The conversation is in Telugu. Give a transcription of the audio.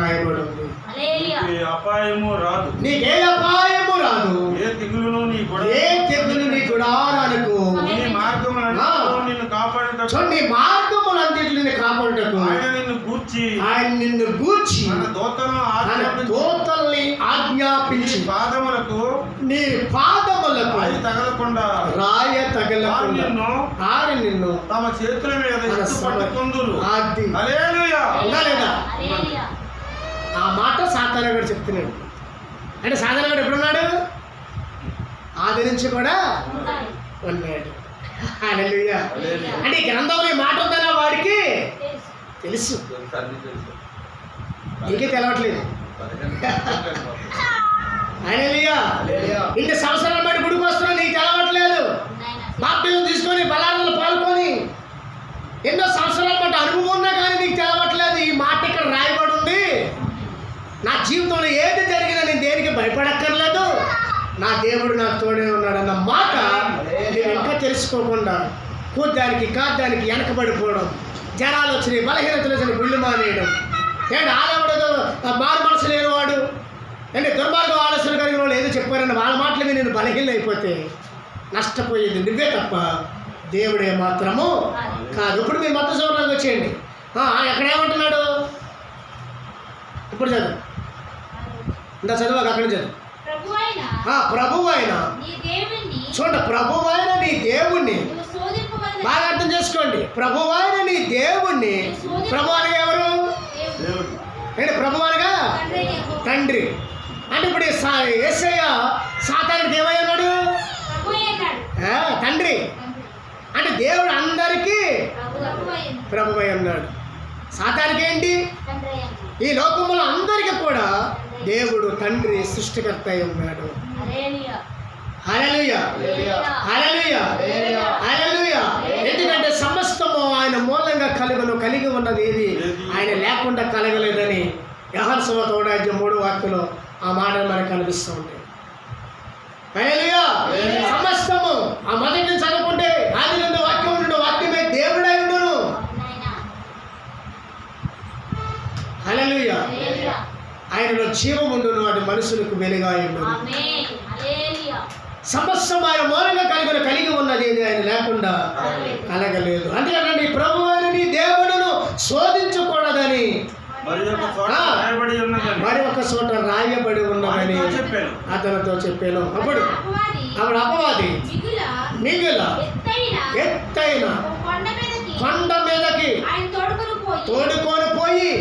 రాయబడి ఉంది. అపాయము రాదు, నీకే అపాయము రాదు, ఏ తెగులును నీ గుడారానికి నీ మార్గములన్నిటిలో నిన్ను కాపాడుటకు నీ మార్గములన్నిటిని కాపాడుటకు ఆయన నిన్ను గూర్చి తన దూతల్ని ఆజ్ఞాపించి నీ పాదములకు రాయ తగలకుండా ఆయన నిన్ను తమ చేతుల మీద పట్టుకొందురు. లేదా ఆ మాట సాతానుగాడు చెప్తున్నాడు. అంటే సాతానుగాడు ఎప్పుడున్నాడు? ఆది నుంచి కూడా ఉన్నాడు. హల్లెలూయా. అంటే ఈ గ్రంథంలో ఈ మాట ఉందన్న వాడికి తెలుసు, ఇంకే తెలవట్లేదు. హల్లెలూయా. ఇన్ని సంవత్సరాల బట్టి గుడికి వస్తున్నా నీకు తెలవట్లేదు. బాప్టిజం తీసుకొని బలాలలో పాల్గొని ఎన్నో సంవత్సరాల బట్టి అనుభవం ఉన్నా కానీ నీకు తెలవట్లేదు. ఈ మాట ఇక్కడ రాయబడి ఉంది. నా జీవితంలో ఏది జరిగినా నేను దేనికి భయపడక్కర్లేదు, నా దేవుడు నాకు తోడే ఉన్నాడు అన్న మాట నేను ఇంకా తెలుసుకోకుండా కూద్దానికి కాద్దానికి వెనకబడిపోవడం, జనాలు వచ్చినాయి, బలహీనతలు వచ్చినాయి, గుళ్ళు మానేయడం, ఏంటి ఆడవాడు మారు మనసు లేనివాడు, అంటే దుర్మార్గం ఆలోచన కలిగిన వాళ్ళు ఏదో చెప్పారని వాళ్ళ మాటలు నేను బలహీన అయిపోతే నష్టపోయేది నువ్వే తప్ప దేవుడే మాత్రము కాదు. ఇప్పుడు మీరు మత సౌరంగా వచ్చేయండి. ఎక్కడేమంటున్నాడు? ఇప్పుడు చదువు, ఇంకా చదువు, అక్కడి చదువు. ప్రభువు అయిన చూడండి, ప్రభువు అయిన నీ దేవుణ్ణి బాగా అర్థం చేసుకోండి. ప్రభువు అయిన నీ దేవుణ్ణి, ప్రభు అనగా ఎవరు? ఏంటి ప్రభు అనగా? తండ్రి. అంటే ఇప్పుడు యేసయ్య సాతానుడికి ఏమై ఉన్నాడు? తండ్రి. అంటే దేవుడు అందరికీ ప్రభు అయి ఉన్నాడు. సాతానుడికి ఏంటి? ఈ లోకంలో అందరికీ కూడా దేవుడు తండ్రి సృష్టికర్త అయి ఉన్నాడు. హల్లెలూయా, హల్లెలూయా, హల్లెలూయా. ఎందుకంటే సమస్తము ఆయన మూలంగా కలిగి ఉన్నది ఏది ఆయన లేకుండా కలగలేదని యోహాను సువార్త 3:3 ఆ మాటలు మనకు కనిపిస్తూ ఉంటాయి. హల్లెలూయా. సమస్తము ఆ మొదటి నుంచి చదువుకుంటే ఆది నుండి వాక్యం నుండి వాక్యమే దేవుడై ఉండును. హల్లెలూయా. ఆయనలో జీవం ఉండును, అది మనుషులకు వెలుగా ఉండును. సమస్తం ఆయన మూలంగా కలిగి ఉన్నది ఏది ఆయన లేకుండా కలగలేదు. అందుకనండి ప్రభు అయిన నీ దేవుడును శోధించకూడదని మరి ఒక చోట రాయబడి ఉన్నదని అతనితో చెప్పాను. అప్పుడు అపవాది మిగుల ఎత్తైన కొండ మీదకి తోడుకొని పోయి